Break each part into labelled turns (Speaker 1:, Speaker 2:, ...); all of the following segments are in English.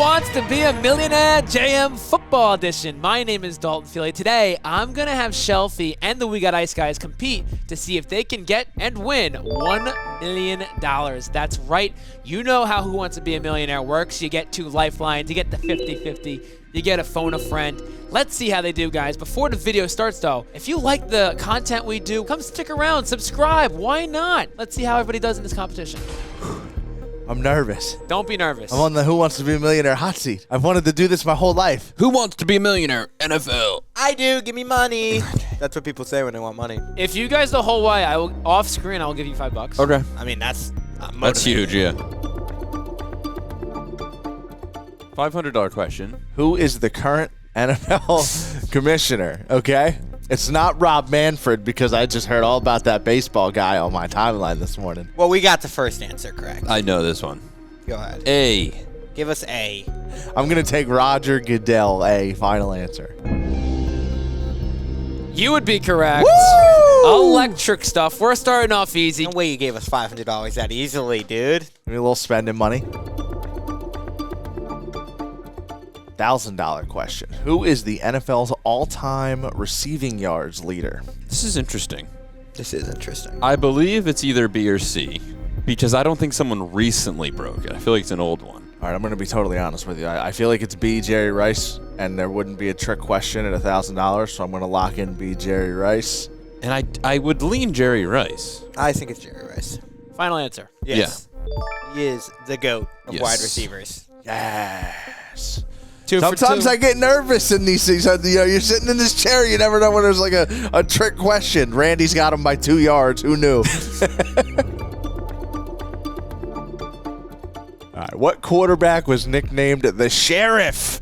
Speaker 1: Wants to Be a Millionaire JM Football Edition. My name is Dalton Feely. Today, I'm going to have Shelfy and the We Got Ice guys compete to see if they can get and win $1 million. That's right. You know how Who Wants to Be a Millionaire works. You get 2 lifelines. You get the 50-50. You get a phone a friend. Let's see how they do, guys. Before the video starts, though, if you like the content we do, come stick around, subscribe. Why not? Let's see how everybody does in this competition.
Speaker 2: I'm nervous.
Speaker 1: Don't be nervous.
Speaker 2: I'm on the Who Wants to Be a Millionaire hot seat. I've wanted to do this my whole life.
Speaker 3: Who wants to be a millionaire? NFL.
Speaker 4: I do. Give me money. That's what people say when they want money.
Speaker 1: If you guys the whole way, I will off screen. I'll give you $5.
Speaker 3: Okay.
Speaker 4: I mean, that's
Speaker 3: huge, yeah. $500 question.
Speaker 2: Who is the current NFL commissioner? Okay? It's not Rob Manfred because I just heard all about that baseball guy on my timeline this morning.
Speaker 4: Well, we got the first answer correct.
Speaker 3: I know this one.
Speaker 4: Go ahead.
Speaker 3: A.
Speaker 4: Give us A.
Speaker 2: I'm going to take Roger Goodell, A. Final answer.
Speaker 1: You would be correct.
Speaker 2: Woo!
Speaker 1: Electric stuff. We're starting off easy.
Speaker 4: No way you gave us $500 that easily, dude.
Speaker 2: Give me a little spending money. $1,000 question. Who is the NFL's all-time receiving yards leader?
Speaker 3: This is interesting.
Speaker 4: This is interesting.
Speaker 3: I believe it's either B or C because I don't think someone recently broke it. I feel like it's an old one.
Speaker 2: All right, I'm going to be totally honest with you. I feel like it's B, Jerry Rice, and there wouldn't be a trick question at $1,000, so I'm going to lock in B, Jerry Rice.
Speaker 3: And I would lean Jerry Rice.
Speaker 4: I think it's Jerry Rice.
Speaker 1: Final answer.
Speaker 4: Yes. Yeah. He is the GOAT of
Speaker 3: Yes.
Speaker 4: wide receivers.
Speaker 2: Yes.
Speaker 1: Sometimes
Speaker 2: I get nervous in these things. You know, you're sitting in this chair. You never know when there's like a trick question. Randy's got him by 2 yards. Who knew? All right. What quarterback was nicknamed the Sheriff?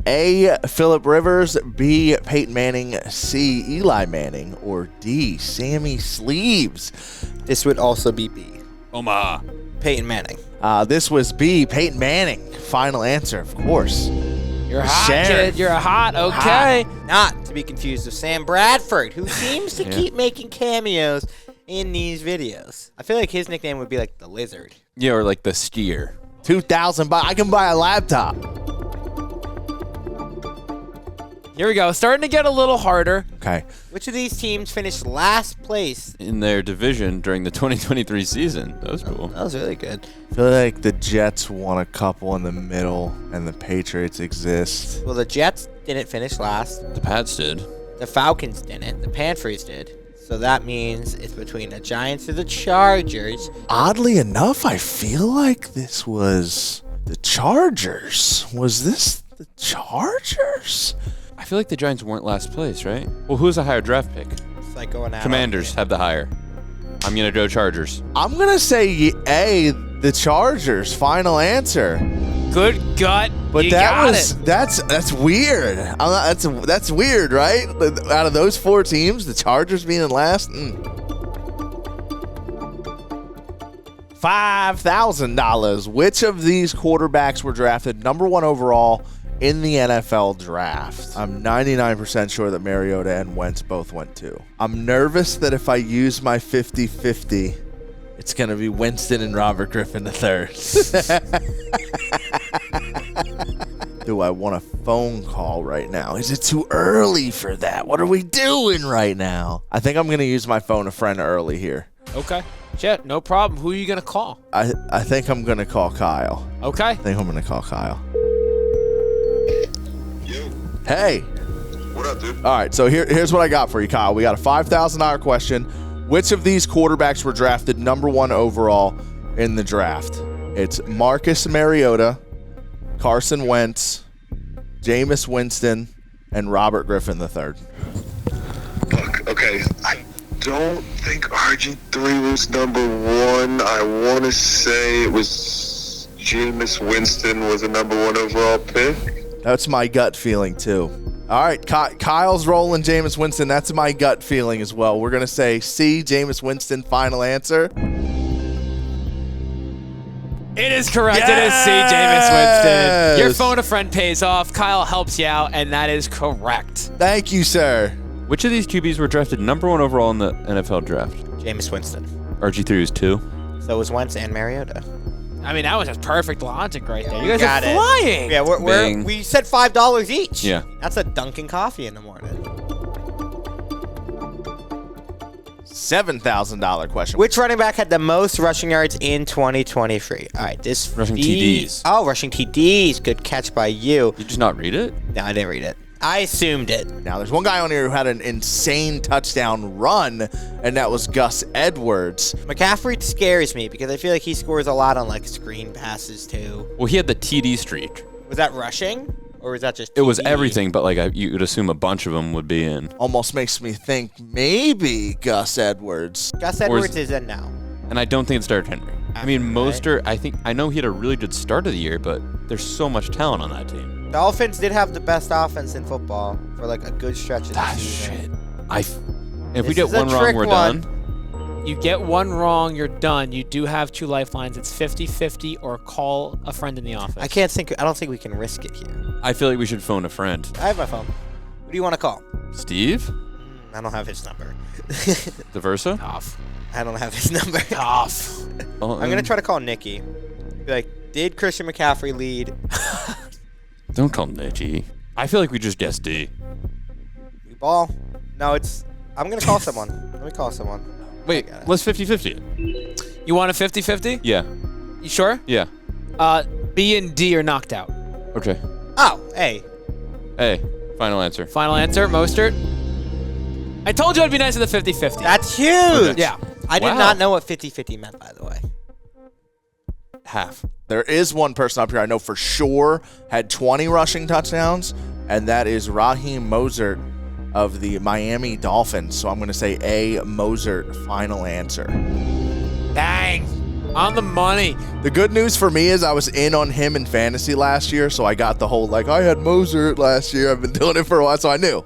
Speaker 2: A. Phillip Rivers. B. Peyton Manning. C. Eli Manning. Or D. Sammy Sleeves.
Speaker 4: This would also be B.
Speaker 3: Omaha.
Speaker 4: Peyton Manning.
Speaker 2: This was B. Peyton Manning. Final answer, of course.
Speaker 1: You're hot,
Speaker 2: Sheriff.
Speaker 1: kid. You're hot. Okay.
Speaker 4: Not to be confused with Sam Bradford, who seems to keep making cameos in these videos. I feel like his nickname would be like the Lizard.
Speaker 3: Yeah, or like the skier.
Speaker 2: 2,000. I can buy a laptop.
Speaker 1: Here we go. Starting to get a little harder.
Speaker 2: Okay.
Speaker 4: Which of these teams finished last place?
Speaker 3: In their division during the 2023 season. That was cool.
Speaker 4: That was really good.
Speaker 2: I feel like the Jets won a couple in the middle, and the Patriots exist.
Speaker 4: Well, the Jets didn't finish last.
Speaker 3: The Pats did.
Speaker 4: The Falcons didn't. The Panthers did. So that means it's between the Giants or the Chargers.
Speaker 2: Oddly enough, I feel like this was the Chargers. Was this the Chargers?
Speaker 3: I feel like the Giants weren't last place, right? Well, who's a higher draft pick?
Speaker 4: It's like going out.
Speaker 3: Commanders have the higher. I'm going to go Chargers.
Speaker 2: I'm going to say A, the Chargers. Final answer.
Speaker 1: Good gut.
Speaker 2: But
Speaker 1: You
Speaker 2: that
Speaker 1: got
Speaker 2: was
Speaker 1: it.
Speaker 2: that's weird. That's weird, right? Out of those 4 teams, the Chargers being in last. $5,000. Which of these quarterbacks were drafted number 1 overall in the NFL draft? I'm 99% sure that Mariota and Wentz both went 2. I'm nervous that if I use my 50-50, it's going to be Winston and Robert Griffin III. Do I want a phone call right now? Is it too early for that? What are we doing right now? I think I'm going to use my phone a friend early here.
Speaker 1: Okay. Chet, no problem. Who are you going to call?
Speaker 2: I think I'm going to call Kyle.
Speaker 1: Okay.
Speaker 2: I think I'm going to call Kyle. Hey.
Speaker 5: What up, dude?
Speaker 2: All right, so here's what I got for you, Kyle. We got a $5,000 question. Which of these quarterbacks were drafted number 1 overall in the draft? It's Marcus Mariota, Carson Wentz, Jameis Winston, and Robert Griffin III.
Speaker 5: Look, okay, I don't think RG3 was number 1. I want to say it was Jameis Winston was a number 1 overall pick.
Speaker 2: That's my gut feeling, too. All right, Kyle's rolling Jameis Winston. That's my gut feeling as well. We're going to say C, Jameis Winston, final answer.
Speaker 1: It is correct.
Speaker 2: Yes!
Speaker 1: It is C, Jameis Winston. Your phone a friend pays off. Kyle helps you out, and that is correct.
Speaker 2: Thank you, sir.
Speaker 3: Which of these QBs were drafted number 1 overall in the NFL draft?
Speaker 4: Jameis Winston.
Speaker 3: RG3 was 2.
Speaker 4: So was Wentz and Mariota.
Speaker 1: I mean, that was just perfect logic right there. You guys
Speaker 4: got
Speaker 1: are
Speaker 4: it.
Speaker 1: flying.
Speaker 4: Yeah, we said $5 each.
Speaker 3: Yeah.
Speaker 4: That's a Dunkin' coffee in the morning.
Speaker 2: $7,000 question.
Speaker 4: Which running back had the most rushing yards in 2023? All right, this
Speaker 3: Rushing TDs.
Speaker 4: Oh, rushing TDs. Good catch by you.
Speaker 3: Did you just not read it?
Speaker 4: No, I didn't read it. I assumed it.
Speaker 2: Now, there's one guy on here who had an insane touchdown run, and that was Gus Edwards.
Speaker 4: McCaffrey scares me because I feel like he scores a lot on like screen passes too.
Speaker 3: Well, he had the TD streak.
Speaker 4: Was that rushing or was that just?
Speaker 3: It was
Speaker 4: TD?
Speaker 3: everything, but like you would assume a bunch of them would be in.
Speaker 2: Almost makes me think maybe Gus Edwards.
Speaker 4: Gus Edwards is in now.
Speaker 3: And I don't think it's Derrick Henry. I mean, Mostert, I know he had a really good start of the year, but there's so much talent on that team.
Speaker 4: Dolphins did have the best offense in football for like a good stretch of the season.
Speaker 3: If we
Speaker 4: This
Speaker 3: get
Speaker 4: is a
Speaker 3: one wrong,
Speaker 4: trick
Speaker 3: we're
Speaker 4: one.
Speaker 3: done.
Speaker 1: You get one wrong, you're done. You do have 2 lifelines. It's 50-50 or call a friend in the office.
Speaker 4: I don't think we can risk it here.
Speaker 3: I feel like we should phone a friend.
Speaker 4: I have my phone. Who do you want to call?
Speaker 3: Steve?
Speaker 4: I don't have his number.
Speaker 3: DeVersa?
Speaker 1: Tough.
Speaker 4: I don't have his number.
Speaker 1: Tough.
Speaker 4: I'm gonna try to call Nikki. Be like, did Christian McCaffrey lead?
Speaker 3: Don't call Nikki. I feel like we just guessed D.
Speaker 4: We ball? No, I'm gonna call someone. Let me call someone.
Speaker 3: Wait, let's 50-50 it.
Speaker 1: You want a 50-50?
Speaker 3: Yeah.
Speaker 1: You sure?
Speaker 3: Yeah.
Speaker 1: B and D are knocked out.
Speaker 3: Okay.
Speaker 4: Oh, hey.
Speaker 3: Hey, final answer.
Speaker 1: Final answer, Mostert. I told you I'd be nice with a 50-50.
Speaker 4: That's huge.
Speaker 3: Okay.
Speaker 1: Yeah.
Speaker 4: I did
Speaker 3: Wow.
Speaker 4: not know what 50-50 meant, by the way.
Speaker 3: Half.
Speaker 2: There is one person up here I know for sure had 20 rushing touchdowns, and that is Raheem Mostert of the Miami Dolphins. So I'm going to say A, Mostert, final answer.
Speaker 1: Dang. On the money.
Speaker 2: The good news for me is I was in on him in fantasy last year, so I got the whole, like, I had Mostert last year. I've been doing it for a while, so I knew.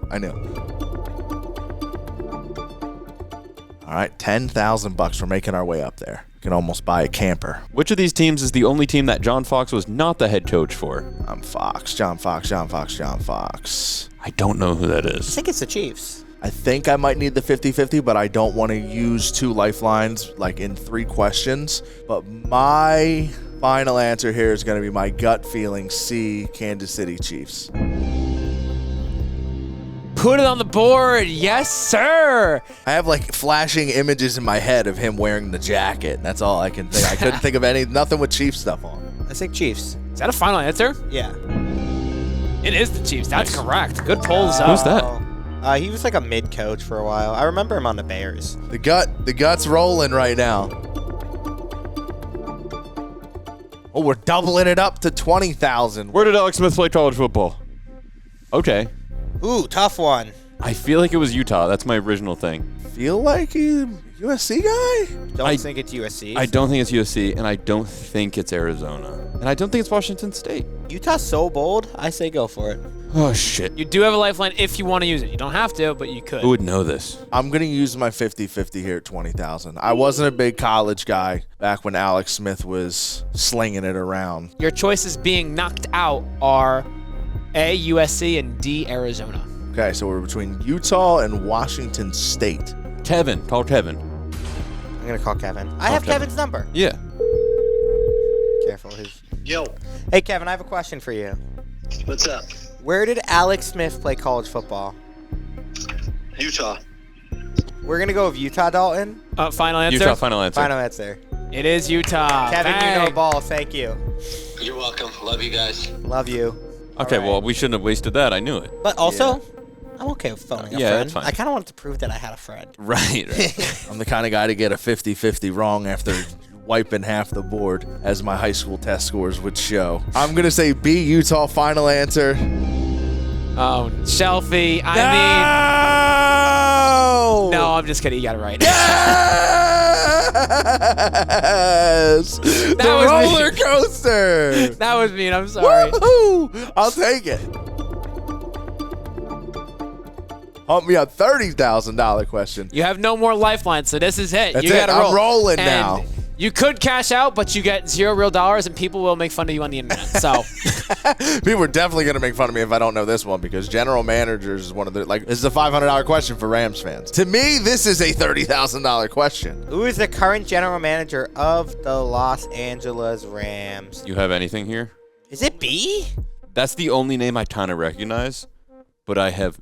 Speaker 2: All right, $10,000. We're making our way up there. We can almost buy a camper.
Speaker 3: Which of these teams is the only team that John Fox was not the head coach for?
Speaker 2: I'm Fox. John Fox.
Speaker 3: I don't know who that
Speaker 4: I
Speaker 3: is.
Speaker 4: think it's the Chiefs.
Speaker 2: I think I might need the 50-50, but I don't want to use 2 lifelines like in 3 questions. But my final answer here is going to be my gut feeling C, Kansas City Chiefs.
Speaker 1: Put it on the board. Yes, sir.
Speaker 2: I have like flashing images in my head of him wearing the jacket. That's all I can think. I couldn't think of nothing with Chiefs stuff on.
Speaker 4: I think Chiefs.
Speaker 1: Is that a final answer?
Speaker 4: Yeah.
Speaker 1: It is the Chiefs. That's
Speaker 3: Nice.
Speaker 1: correct. Good polls up.
Speaker 3: Who's that?
Speaker 4: He was like a mid coach for a while. I remember him on the Bears.
Speaker 2: The gut's rolling right now. Oh, we're doubling it up to 20,000.
Speaker 3: Where did Alex Smith play college football? Okay.
Speaker 4: Ooh, tough one.
Speaker 3: I feel like it was Utah. That's my original thing.
Speaker 2: Feel like he USC guy?
Speaker 4: Don't think it's USC.
Speaker 3: I don't think it's USC, and I don't think it's Arizona. And I don't think it's Washington State.
Speaker 4: Utah's so bold. I say go for it.
Speaker 3: Oh, shit.
Speaker 1: You do have a lifeline if you want to use it. You don't have to, but you could.
Speaker 3: Who would know this?
Speaker 2: I'm going to use my 50-50 here at 20,000. I wasn't a big college guy back when Alex Smith was slinging it around.
Speaker 1: Your choices being knocked out are A, USC, and D, Arizona.
Speaker 2: Okay, so we're between Utah and Washington State.
Speaker 3: Kevin. Call Kevin.
Speaker 4: I'm gonna call Kevin. I have
Speaker 3: Kevin.
Speaker 4: Kevin's number.
Speaker 3: Yeah.
Speaker 4: Careful.
Speaker 5: Yo,
Speaker 4: Hey, Kevin, I have a question for you.
Speaker 5: what's up?
Speaker 4: Where did Alex Smith play college football?
Speaker 5: Utah.
Speaker 4: We're gonna go with Utah, Dalton.
Speaker 1: Final answer?
Speaker 3: Utah, final answer.
Speaker 4: Final answer.
Speaker 1: It is Utah.
Speaker 4: Kevin, you
Speaker 1: Bang.
Speaker 4: know ball. Thank you.
Speaker 5: You're welcome. Love you guys.
Speaker 4: Love you.
Speaker 3: Okay,
Speaker 4: All right.
Speaker 3: well, we shouldn't have wasted that. I knew it.
Speaker 4: But also, I'm okay with phoning a
Speaker 3: Yeah,
Speaker 4: friend.
Speaker 3: that's fine.
Speaker 4: I kind of wanted to prove that I had a friend.
Speaker 3: Right.
Speaker 2: I'm the kind of guy to get a 50-50 wrong after wiping half the board, as my high school test scores would show. I'm going to say B, Utah, final answer.
Speaker 1: Oh, Shelfy. I mean, no, I'm just kidding. You got it right.
Speaker 2: Yes! The
Speaker 1: was me.
Speaker 2: roller coaster!
Speaker 1: That was mean. I'm sorry.
Speaker 2: Woohoo! I'll take it. Hump me up $30,000 question.
Speaker 1: You have no more lifelines, so this is it.
Speaker 2: That's
Speaker 1: you
Speaker 2: it.
Speaker 1: gotta
Speaker 2: I'm
Speaker 1: roll.
Speaker 2: rolling
Speaker 1: And
Speaker 2: now.
Speaker 1: You could cash out, but you get $0 real dollars, and people will make fun of you on the internet. So
Speaker 2: People are definitely going to make fun of me if I don't know this one because general managers is one of the, like, this is a $500 question for Rams fans. To me, this is a $30,000 question.
Speaker 4: Who is the current general manager of the Los Angeles Rams?
Speaker 3: You have anything here?
Speaker 4: Is it B?
Speaker 3: That's the only name I kind of recognize, but I have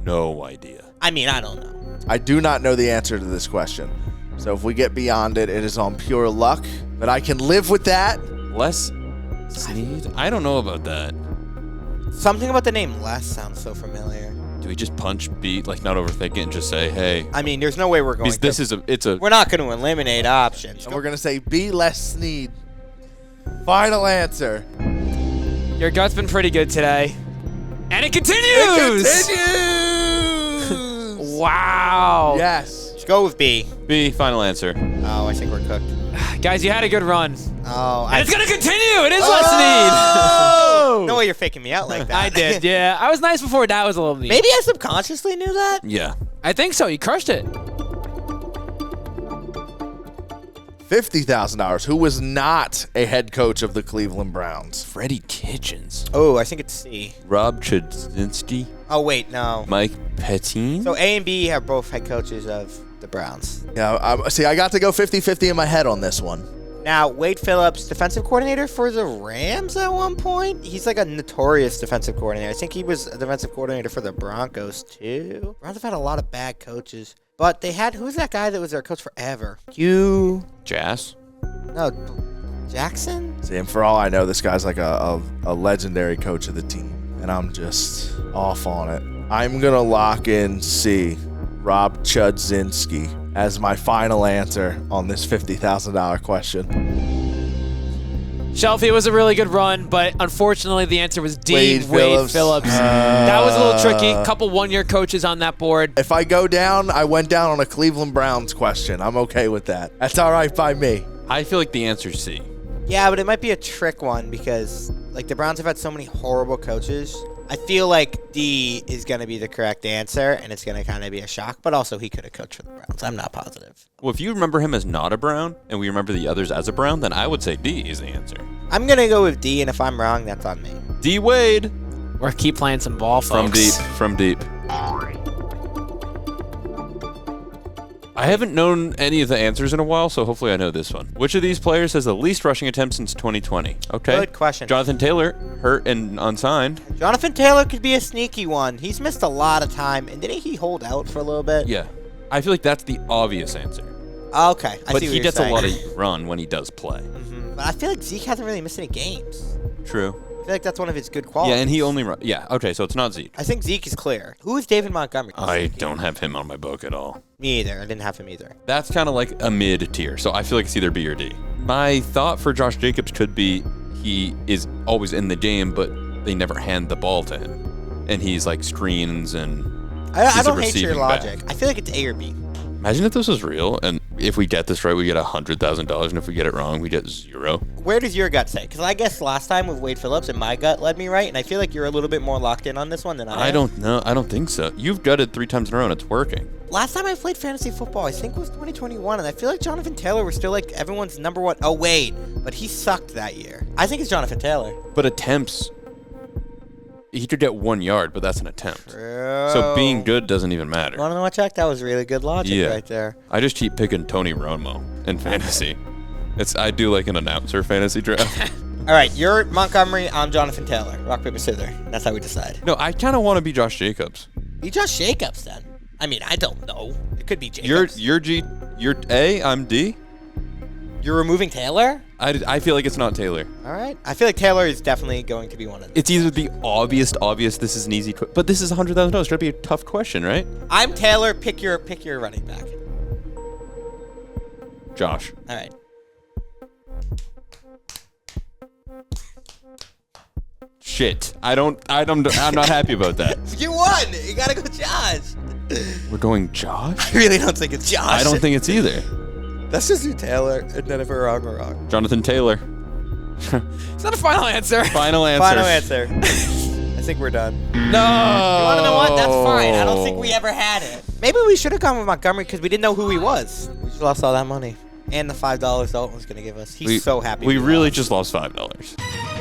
Speaker 3: no idea.
Speaker 4: I mean, I don't know.
Speaker 2: I do not know the answer to this question. So if we get beyond it, it is on pure luck. But I can live with that.
Speaker 3: Les Snead? I don't know about that.
Speaker 4: Something about the name Les sounds so familiar.
Speaker 3: Do we just punch beat, like not overthink it, and just say, hey?
Speaker 4: I mean, there's no way we're going
Speaker 3: Because this
Speaker 4: to.
Speaker 3: it's a.
Speaker 4: We're not going to eliminate options.
Speaker 2: And we're going to say B. Les Snead. Final answer.
Speaker 1: your gut's been pretty good today. And it continues! Wow.
Speaker 2: Yes.
Speaker 4: Let's go with B.
Speaker 3: B, final answer.
Speaker 4: Oh, I think we're cooked.
Speaker 1: Guys, you had a good run.
Speaker 4: Oh,
Speaker 1: And it's going to continue. It is Les Snead.
Speaker 4: No way you're faking me out like that.
Speaker 1: I did, yeah. I was nice before. That was a little mean.
Speaker 4: Maybe I subconsciously knew that.
Speaker 3: Yeah.
Speaker 1: I think so. You crushed it.
Speaker 2: $50,000. Who was not a head coach of the Cleveland Browns?
Speaker 3: Freddie Kitchens.
Speaker 4: Oh, I think it's C.
Speaker 3: Rob Chudzinski.
Speaker 4: Oh, wait, no.
Speaker 3: Mike Pettine.
Speaker 4: So A and B are both head coaches of the Browns.
Speaker 2: Yeah, see, I got to go 50-50 in my head on this one.
Speaker 4: Now, Wade Phillips, defensive coordinator for the Rams at one point. He's like a notorious defensive coordinator. I think he was a defensive coordinator for the Broncos, too. Browns have had a lot of bad coaches. But they had, who's that guy that was their coach forever?
Speaker 3: Jazz.
Speaker 4: No, Jackson?
Speaker 2: See, and for all I know, this guy's like a legendary coach of the team. And I'm just off on it. I'm going to lock in C, Rob Chudzinski, as my final answer on this $50,000 question.
Speaker 1: Shelfy, it was a really good run, but unfortunately the answer was D,
Speaker 2: Wade Phillips.
Speaker 1: That was a little tricky. Couple one-year coaches on that board.
Speaker 2: If I go down, I went down on a Cleveland Browns question. I'm okay with that. That's all right by me.
Speaker 3: I feel like the answer's C.
Speaker 4: Yeah, but it might be a trick one because, like, the Browns have had so many horrible coaches. I feel like D is going to be the correct answer, and it's going to kind of be a shock, but also he could have coached for the Browns. I'm not positive.
Speaker 3: Well, if you remember him as not a Brown, and we remember the others as a Brown, then I would say D is the answer.
Speaker 4: I'm going to go with D, and if I'm wrong, that's on me.
Speaker 3: D Wade.
Speaker 1: Or keep playing some ball,
Speaker 3: From
Speaker 1: folks.
Speaker 3: deep. From deep. I haven't known any of the answers in a while, so hopefully I know this one. Which of these players has the least rushing attempts since 2020? Okay.
Speaker 4: Good question.
Speaker 3: Jonathan Taylor, hurt and unsigned.
Speaker 4: Jonathan Taylor could be a sneaky one. He's missed a lot of time, and didn't he hold out for a little bit?
Speaker 3: Yeah. I feel like that's the obvious answer.
Speaker 4: Okay, I
Speaker 3: But
Speaker 4: see what
Speaker 3: he
Speaker 4: you're
Speaker 3: gets
Speaker 4: saying.
Speaker 3: a lot of run when he does play.
Speaker 4: But I feel like Zeke hasn't really missed any games.
Speaker 3: True.
Speaker 4: I feel like that's one of his good qualities.
Speaker 3: Yeah, and he only run. Yeah, okay, so it's not Zeke.
Speaker 4: I think Zeke is clear. Who is David Montgomery?
Speaker 3: I don't have him on my book at all.
Speaker 4: Me either. I didn't have him either.
Speaker 3: That's kind of like a mid tier, so I feel like it's either B or D. My thought for Josh Jacobs could be he is always in the game, but they never hand the ball to him. And he's like screens and
Speaker 4: I
Speaker 3: he's a
Speaker 4: don't hate your
Speaker 3: receiving back.
Speaker 4: logic. I feel like it's A or B.
Speaker 3: Imagine if this was real, and if we get this right, we get $100,000, and if we get it wrong, we get 0.
Speaker 4: Where does your gut say? Because I guess last time with Wade Phillips and my gut led me right, and I feel like you're a little bit more locked in on this one than I am.
Speaker 3: I don't know. I don't think so. You've gutted 3 times in a row, and it's working.
Speaker 4: Last time I played fantasy football, I think was 2021, and I feel like Jonathan Taylor was still like everyone's number one. Oh, wait, but he sucked that year. I think it's Jonathan Taylor.
Speaker 3: But attempts, he could get 1 yard, but that's an attempt.
Speaker 4: True.
Speaker 3: So being good doesn't even matter.
Speaker 4: Want to know what, Chuck? That was really good logic
Speaker 3: Yeah.
Speaker 4: right there.
Speaker 3: I just keep picking Tony Romo in fantasy. I do like an announcer fantasy draft.
Speaker 4: All right, you're Montgomery. I'm Jonathan Taylor. Rock, paper, scissors. That's how we decide.
Speaker 3: No, I kind of want to be Josh Jacobs.
Speaker 4: Be Josh Jacobs then. I mean, I don't know. It could be Jacobs.
Speaker 3: You're A, I'm D.
Speaker 4: You're removing Taylor?
Speaker 3: I feel like it's not Taylor.
Speaker 4: All right. I feel like Taylor is definitely going to be one of them.
Speaker 3: It's either the obvious, this is an easy, but this is $100,000. It's gotta be a tough question, right?
Speaker 4: I'm Taylor. Pick your running back.
Speaker 3: Josh.
Speaker 4: All right.
Speaker 3: Shit. I'm not happy about that.
Speaker 4: You won. You gotta go, Josh.
Speaker 3: We're going Josh?
Speaker 4: I really don't think it's Josh.
Speaker 3: I don't think it's either.
Speaker 4: Let's just do Taylor, and then if we're wrong, we're wrong.
Speaker 3: Jonathan Taylor.
Speaker 1: It's not a final answer.
Speaker 3: Final answer.
Speaker 4: Final answer. I think we're done.
Speaker 3: No.
Speaker 4: You want to know what? That's fine. I don't think we ever had it. Maybe we should have gone with Montgomery because we didn't know who he was. We just lost all that money. And the $5 Dalton was going to give us. He's so happy.
Speaker 3: We really
Speaker 4: lost.
Speaker 3: just lost $5.